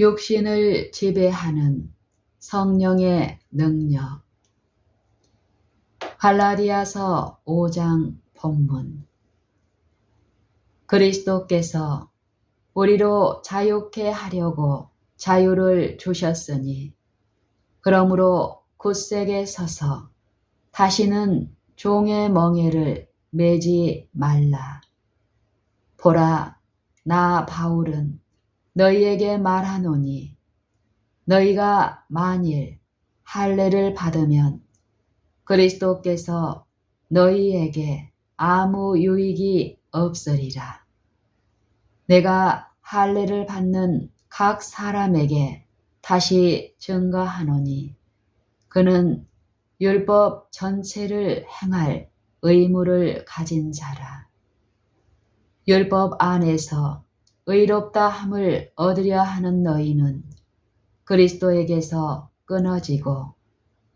육신을 지배하는 성령의 능력. 갈라디아서 5장 본문. 그리스도께서 우리로 자유케 하려고 자유를 주셨으니 그러므로 굳세게 서서 다시는 종의 멍에를 매지 말라. 보라, 나 바울은 너희에게 말하노니 너희가 만일 할례를 받으면 그리스도께서 너희에게 아무 유익이 없으리라. 내가 할례를 받는 각 사람에게 다시 증거하노니 그는 율법 전체를 행할 의무를 가진 자라. 율법 안에서 의롭다 함을 얻으려 하는 너희는 그리스도에게서 끊어지고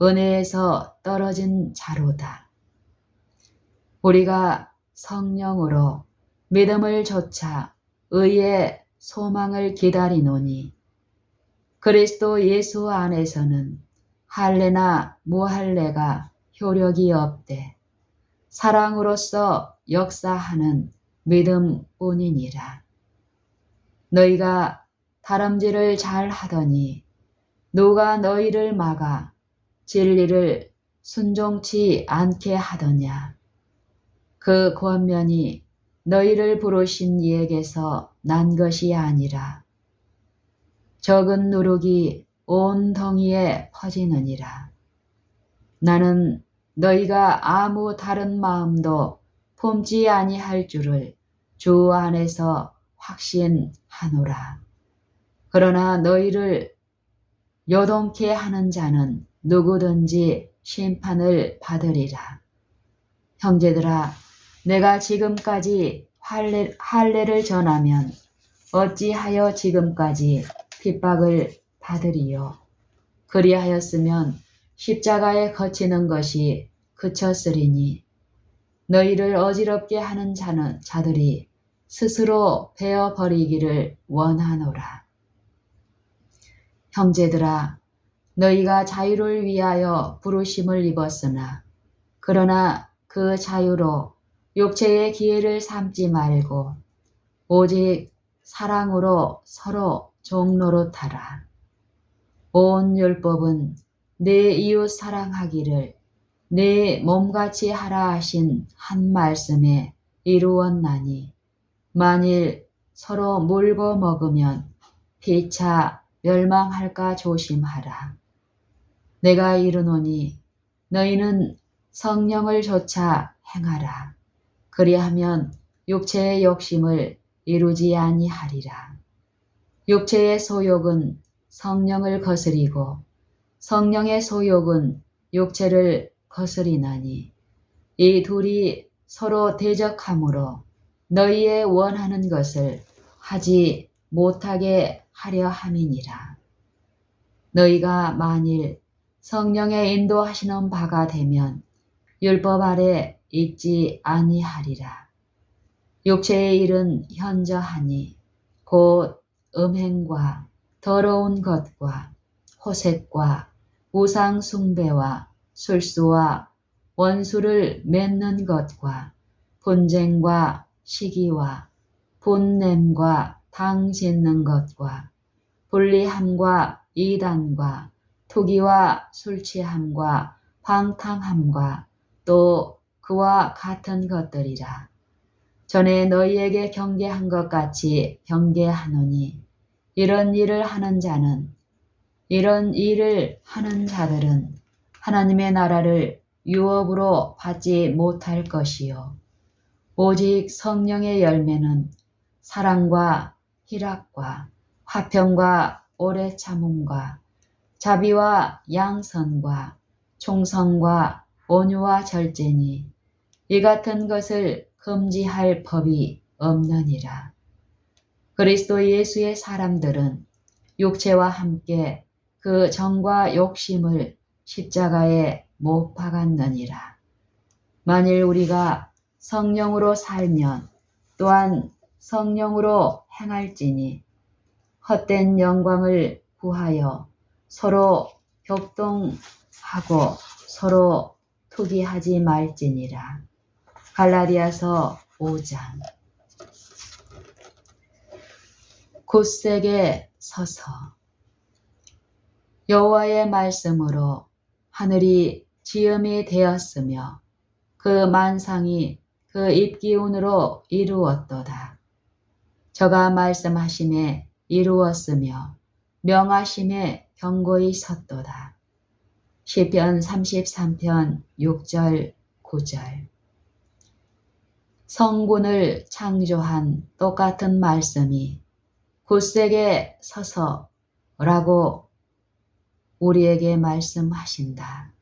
은혜에서 떨어진 자로다. 우리가 성령으로 믿음을 좇아 의의 소망을 기다리노니 그리스도 예수 안에서는 할례나 무할례가 효력이 없되 사랑으로서 역사하는 믿음뿐이니라. 너희가 다름질을 잘 하더니 누가 너희를 막아 진리를 순종치 않게 하더냐. 그 권면이 너희를 부르신 이에게서 난 것이 아니라 적은 누룩이 온 덩이에 퍼지느니라. 나는 너희가 아무 다른 마음도 품지 아니할 줄을 주 안에서 확신하노라. 그러나 너희를 요동케 하는 자는 누구든지 심판을 받으리라. 형제들아, 내가 지금까지 할례를 전하면 어찌하여 지금까지 핍박을 받으리요. 그리하였으면 십자가에 거치는 것이 그쳤으리니 너희를 어지럽게 하는 자들이 스스로 베어버리기를 원하노라. 형제들아, 너희가 자유를 위하여 부르심을 입었으나 그러나 그 자유로 육체의 기회를 삼지 말고 오직 사랑으로 서로 종노릇하라. 온 율법은 내 이웃 사랑하기를 내 몸같이 하라 하신 한 말씀에 이루었나니 만일 서로 물고 먹으면 피차 멸망할까 조심하라. 내가 이르노니 너희는 성령을 좇아 행하라. 그리하면 육체의 욕심을 이루지 아니하리라. 육체의 소욕은 성령을 거스리고 성령의 소욕은 육체를 거스리나니 이 둘이 서로 대적하므로 너희의 원하는 것을 하지 못하게 하려 함이니라. 너희가 만일 성령의 인도하시는 바가 되면 율법 아래 있지 아니하리라. 육체의 일은 현저하니 곧 음행과 더러운 것과 호색과 우상 숭배와 술수와 원수를 맺는 것과 분쟁과 시기와 분냄과 당 짓는 것과 불리함과 이단과 투기와 술취함과 방탕함과 또 그와 같은 것들이라. 전에 너희에게 경계한 것 같이 경계하노니 이런 일을 하는 자들은 하나님의 나라를 유업으로 받지 못할 것이요 오직 성령의 열매는 사랑과 희락과 화평과 오래 참음과 자비와 양선과 충성과 온유와 절제니 이 같은 것을 금지할 법이 없느니라. 그리스도 예수의 사람들은 육체와 함께 그 정과 욕심을 십자가에 못 박았느니라. 만일 우리가 성령으로 살면 또한 성령으로 행할지니 헛된 영광을 구하여 서로 격동하고 서로 투기하지 말지니라. 갈라디아서 5장. 굳세게 서서. 여호와의 말씀으로 하늘이 지음이 되었으며 그 만상이 그 입기운으로 이루었도다. 저가 말씀하심에 이루었으며 명하심에 견고히 섰도다. 시편 33편 6절 9절. 성군을 창조한 똑같은 말씀이 굳세게 서서라고 우리에게 말씀하신다.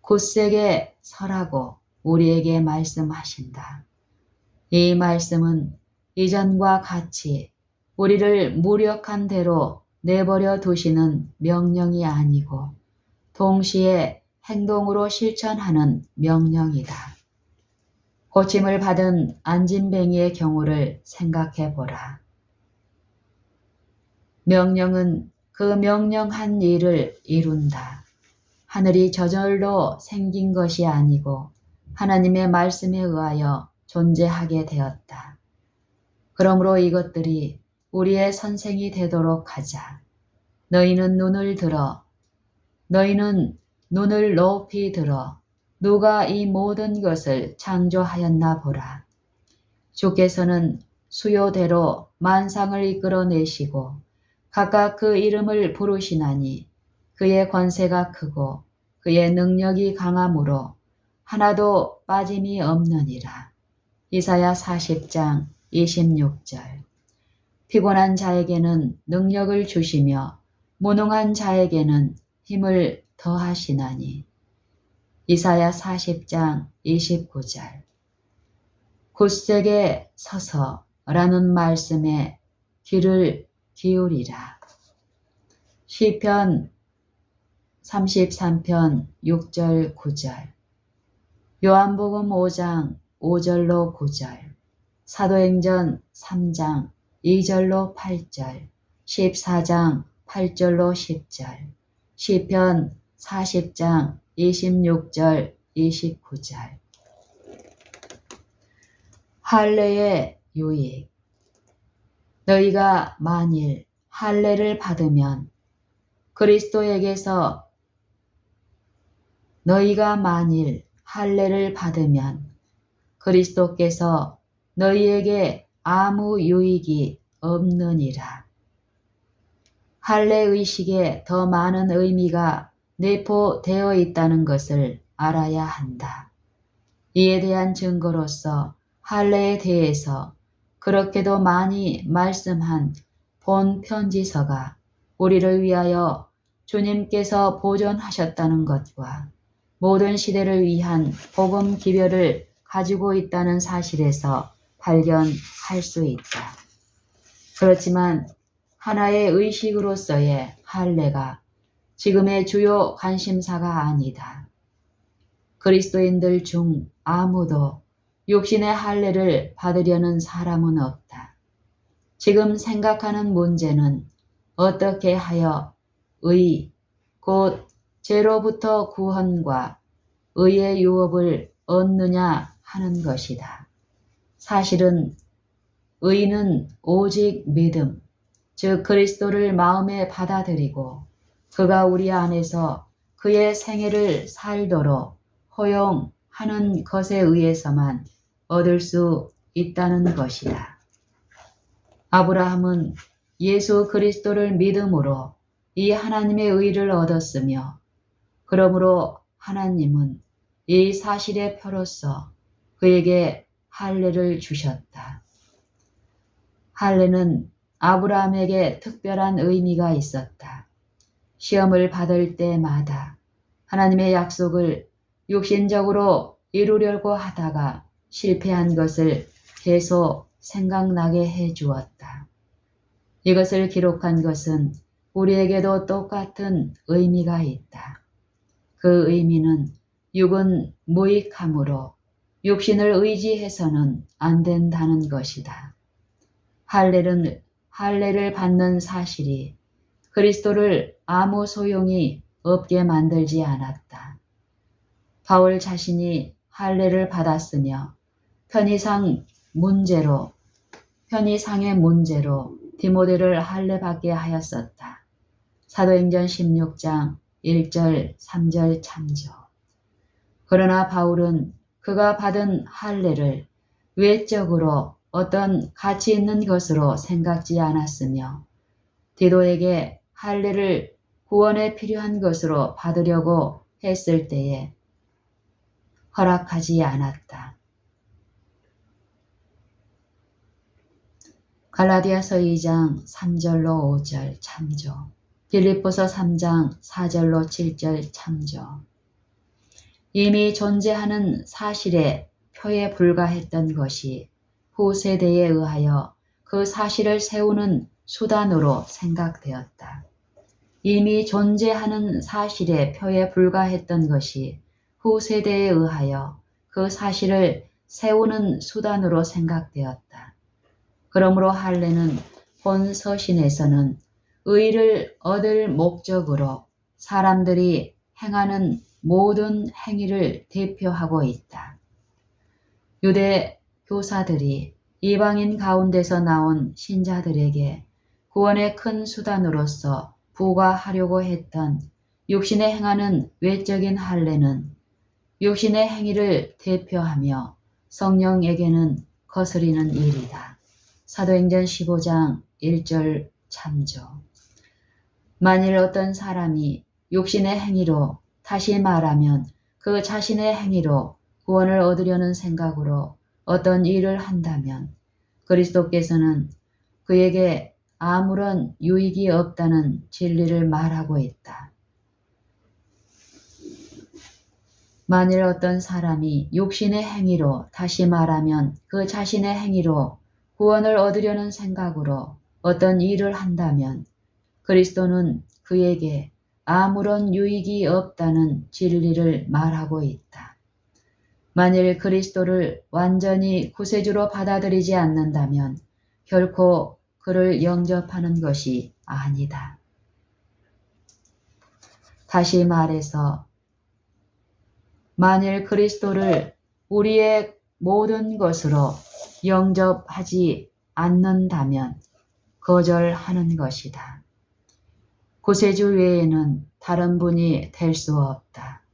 굳세게 서라고 우리에게 말씀하신다. 이 말씀은 이전과 같이 우리를 무력한 대로 내버려 두시는 명령이 아니고 동시에 행동으로 실천하는 명령이다. 고침을 받은 안진뱅이의 경우를 생각해 보라. 명령은 그 명령한 일을 이룬다. 하늘이 저절로 생긴 것이 아니고 하나님의 말씀에 의하여 존재하게 되었다. 그러므로 이것들이 우리의 선생이 되도록 하자. 너희는 눈을 높이 들어 누가 이 모든 것을 창조하였나 보라. 주께서는 수요대로 만상을 이끌어내시고 각각 그 이름을 부르시나니 그의 권세가 크고 그의 능력이 강함으로 하나도 빠짐이 없느니라. 이사야 40장 26절. 피곤한 자에게는 능력을 주시며 무능한 자에게는 힘을 더하시나니. 이사야 40장 29절. 굳세게 서서라는 말씀에 귀를 기울이라. 시편 33편 6절 9절. 요한복음 5장 5절로 9절. 사도행전 3장 2절로 8절. 14장 8절로 10절. 시편 40장 26절 29절. 할례의 유익. 너희가 만일 할례를 받으면 그리스도께서 너희에게 아무 유익이 없느니라. 할례 의식에 더 많은 의미가 내포되어 있다는 것을 알아야 한다. 이에 대한 증거로서 할례에 대해서 그렇게도 많이 말씀한 본 편지서가 우리를 위하여 주님께서 보존하셨다는 것과 모든 시대를 위한 복음 기별을 가지고 있다는 사실에서 발견할 수 있다. 그렇지만 하나의 의식으로서의 할례가 지금의 주요 관심사가 아니다. 그리스도인들 중 아무도 육신의 할례를 받으려는 사람은 없다. 지금 생각하는 문제는 어떻게 하여 곧 죄로부터 구원과 의의 유업을 얻느냐 하는 것이다. 사실은 의는 오직 믿음, 즉 그리스도를 마음에 받아들이고 그가 우리 안에서 그의 생애를 살도록 허용하는 것에 의해서만 얻을 수 있다는 것이다. 아브라함은 예수 그리스도를 믿음으로 이 하나님의 의를 얻었으며 그러므로 하나님은 이 사실의 표로서 그에게 할례를 주셨다. 할례는 아브라함에게 특별한 의미가 있었다. 시험을 받을 때마다 하나님의 약속을 육신적으로 이루려고 하다가 실패한 것을 계속 생각나게 해 주었다. 이것을 기록한 것은 우리에게도 똑같은 의미가 있다. 그 의미는 육은 무익함으로 육신을 의지해서는 안 된다는 것이다. 할례를 받는 사실이 그리스도를 아무 소용이 없게 만들지 않았다. 바울 자신이 할례를 받았으며 편의상의 문제로 디모데를 할례 받게 하였었다. 사도행전 16장 1절 3절 참조. 그러나 바울은 그가 받은 할례를 외적으로 어떤 가치 있는 것으로 생각지 않았으며 디도에게 할례를 구원에 필요한 것으로 받으려고 했을 때에 허락하지 않았다. 갈라디아서 2장 3절로 5절 참조. 빌립보서 3장 4절로 7절 참조. 이미 존재하는 사실의 표에 불과했던 것이 후세대에 의하여 그 사실을 세우는 수단으로 생각되었다. 이미 존재하는 사실의 표에 불과했던 것이 후세대에 의하여 그 사실을 세우는 수단으로 생각되었다. 그러므로 할례는 본 서신에서는 의를 얻을 목적으로 사람들이 행하는 모든 행위를 대표하고 있다. 유대 교사들이 이방인 가운데서 나온 신자들에게 구원의 큰 수단으로서 부과하려고 했던 육신에 행하는 외적인 할례는 육신의 행위를 대표하며 성령에게는 거스리는 일이다. 사도행전 15장 1절 참조. 만일 어떤 사람이 육신의 행위로, 다시 말하면 그 자신의 행위로 구원을 얻으려는 생각으로 어떤 일을 한다면 그리스도께서는 그에게 아무런 유익이 없다는 진리를 말하고 있다. 만일 어떤 사람이 육신의 행위로, 다시 말하면 그 자신의 행위로 구원을 얻으려는 생각으로 어떤 일을 한다면 그리스도는 그에게 아무런 유익이 없다는 진리를 말하고 있다. 만일 그리스도를 완전히 구세주로 받아들이지 않는다면 결코 그를 영접하는 것이 아니다. 다시 말해서 만일 그리스도를 우리의 모든 것으로 영접하지 않는다면 거절하는 것이다. 구세주 외에는 다른 분이 될 수 없다.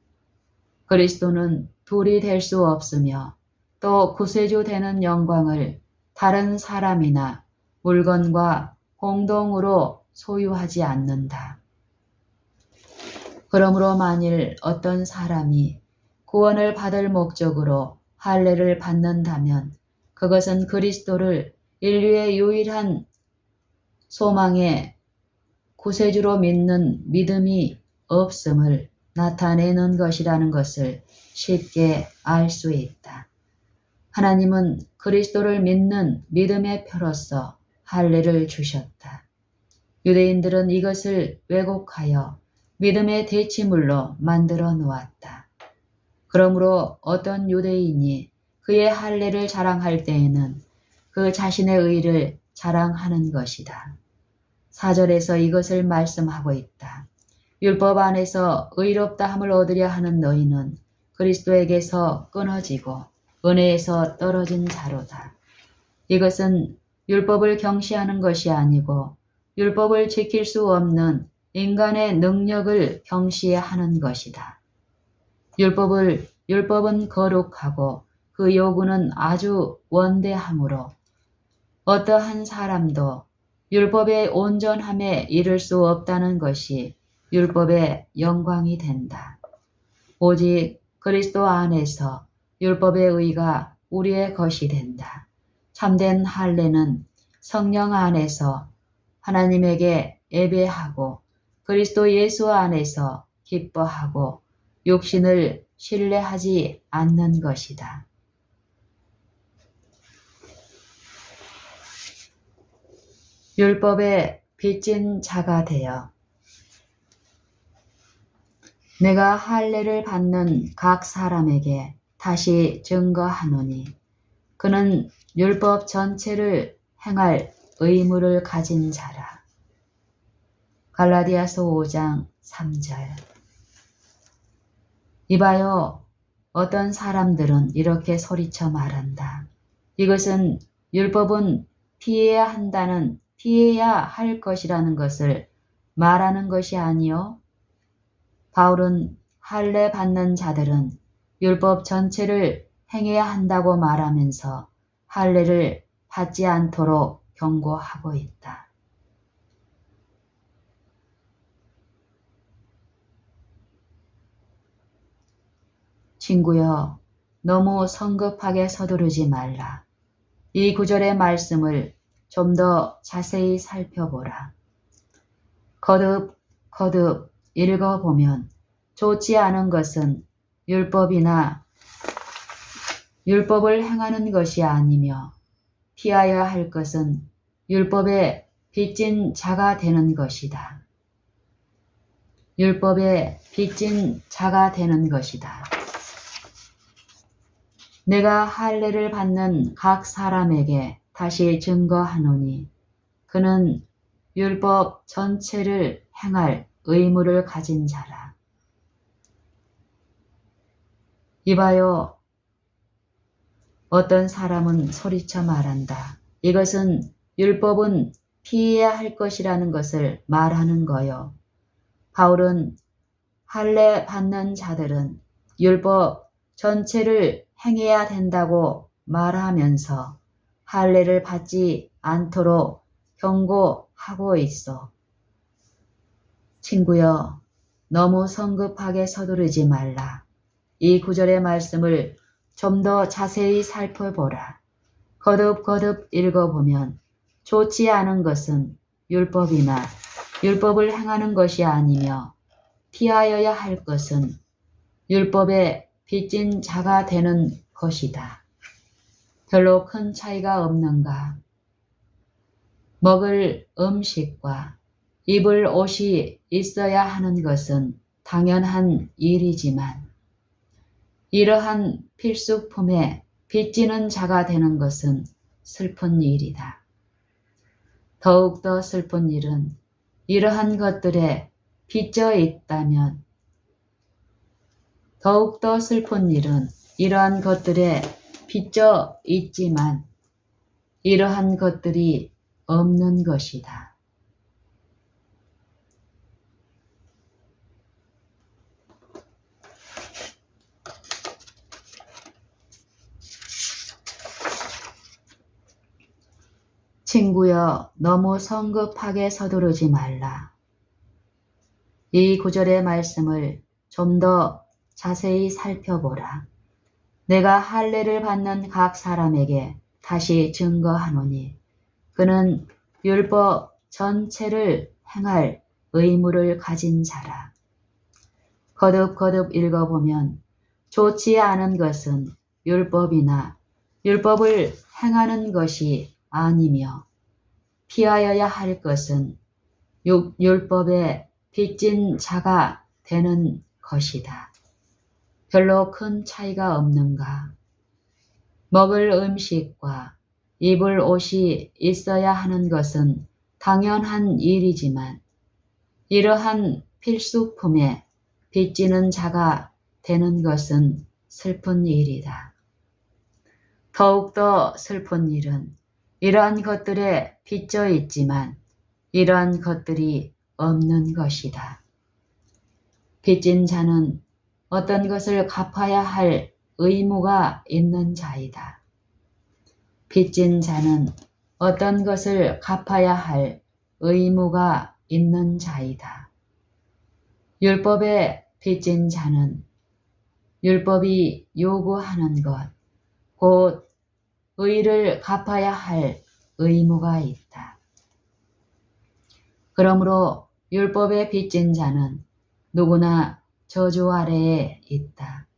그리스도는 둘이 될 수 없으며 또 구세주 되는 영광을 다른 사람이나 물건과 공동으로 소유하지 않는다. 그러므로 만일 어떤 사람이 구원을 받을 목적으로 할례를 받는다면 그것은 그리스도를 인류의 유일한 소망의 구세주로 믿는 믿음이 없음을 나타내는 것이라는 것을 쉽게 알 수 있다. 하나님은 그리스도를 믿는 믿음의 표로서 할례를 주셨다. 유대인들은 이것을 왜곡하여 믿음의 대치물로 만들어 놓았다. 그러므로 어떤 유대인이 그의 할례를 자랑할 때에는 그 자신의 의를 자랑하는 것이다. 4절에서 이것을 말씀하고 있다. 율법 안에서 의롭다함을 얻으려 하는 너희는 그리스도에게서 끊어지고 은혜에서 떨어진 자로다. 이것은 율법을 경시하는 것이 아니고 율법을 지킬 수 없는 인간의 능력을 경시하는 것이다. 율법은 거룩하고 그 요구는 아주 원대하므로 어떠한 사람도 율법의 온전함에 이를 수 없다는 것이 율법의 영광이 된다. 오직 그리스도 안에서 율법의 의가 우리의 것이 된다. 참된 할례는 성령 안에서 하나님에게 예배하고 그리스도 예수 안에서 기뻐하고 육신을 신뢰하지 않는 것이다. 율법에 빚진 자가 되어 내가 할례를 받는 각 사람에게 다시 증거하노니 그는 율법 전체를 행할 의무를 가진 자라. 갈라디아서 5장 3절. 이봐요, 어떤 사람들은 이렇게 소리쳐 말한다. 이것은 율법은 피해야 할 것이라는 것을 말하는 것이 아니요. 바울은 할례 받는 자들은 율법 전체를 행해야 한다고 말하면서 할례를 받지 않도록 경고하고 있다. 친구여, 너무 성급하게 서두르지 말라. 이 구절의 말씀을 좀 더 자세히 살펴보라. 거듭 읽어보면 좋지 않은 것은 율법을 행하는 것이 아니며 피하여야 할 것은 율법에 빚진 자가 되는 것이다. 율법에 빚진 자가 되는 것이다. 내가 할례를 받는 각 사람에게 다시 증거하노니 그는 율법 전체를 행할 의무를 가진 자라. 이봐요, 어떤 사람은 소리쳐 말한다. 이것은 율법은 피해야 할 것이라는 것을 말하는 거요. 바울은 할례 받는 자들은 율법 전체를 행해야 된다고 말하면서 할례를 받지 않도록 경고하고 있어. 친구여, 너무 성급하게 서두르지 말라. 이 구절의 말씀을 좀 더 자세히 살펴보라. 거듭 읽어보면 좋지 않은 것은 율법을 행하는 것이 아니며 피하여야 할 것은 율법에 빚진 자가 되는 것이다. 별로 큰 차이가 없는가? 먹을 음식과 입을 옷이 있어야 하는 것은 당연한 일이지만 이러한 필수품에 빚지는 자가 되는 것은 슬픈 일이다. 더욱더 슬픈 일은 이러한 것들에 빚져 있다면 더욱더 슬픈 일은 이러한 것들에 빚져 있지만 이러한 것들이 없는 것이다. 친구여, 너무 성급하게 서두르지 말라. 이 구절의 말씀을 좀 더 자세히 살펴보라. 내가 할례를 받는 각 사람에게 다시 증거하노니 그는 율법 전체를 행할 의무를 가진 자라. 거듭 읽어보면 좋지 않은 것은 율법을 행하는 것이 아니며 피하여야 할 것은 율법에 빚진 자가 되는 것이다. 별로 큰 차이가 없는가? 먹을 음식과 입을 옷이 있어야 하는 것은 당연한 일이지만 이러한 필수품에 빚지는 자가 되는 것은 슬픈 일이다. 더욱더 슬픈 일은 이러한 것들에 빚져 있지만 이러한 것들이 없는 것이다. 빚진 자는 어떤 것을 갚아야 할 의무가 있는 자이다. 빚진 자는 어떤 것을 갚아야 할 의무가 있는 자이다. 율법에 빚진 자는 율법이 요구하는 것, 곧 의를 갚아야 할 의무가 있다. 그러므로 율법에 빚진 자는 누구나 저주 아래에 있다.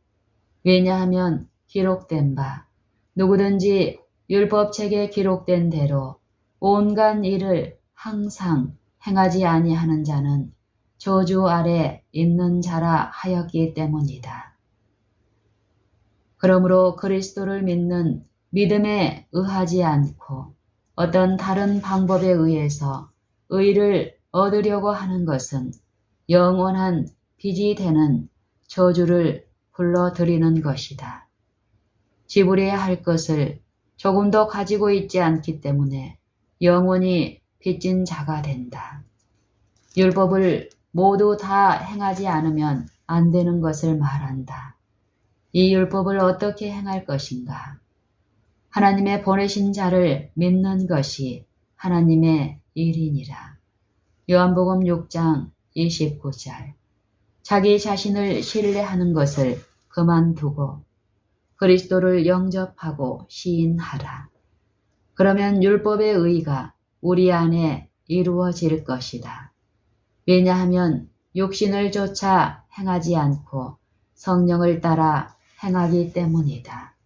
왜냐하면 기록된 바 누구든지 율법책에 기록된 대로 온갖 일을 항상 행하지 아니하는 자는 저주 아래 있는 자라 하였기 때문이다. 그러므로 그리스도를 믿는 믿음에 의하지 않고 어떤 다른 방법에 의해서 의를 얻으려고 하는 것은 영원한 빚이 되는 저주를 불러들이는 것이다. 지불해야 할 것을 조금도 가지고 있지 않기 때문에 영원히 빚진 자가 된다. 율법을 모두 다 행하지 않으면 안 되는 것을 말한다. 이 율법을 어떻게 행할 것인가? 하나님의 보내신 자를 믿는 것이 하나님의 일이니라. 요한복음 6장 29절. 자기 자신을 신뢰하는 것을 그만두고 그리스도를 영접하고 시인하라. 그러면 율법의 의가 우리 안에 이루어질 것이다. 왜냐하면 육신을 쫓아 행하지 않고 성령을 따라 행하기 때문이다.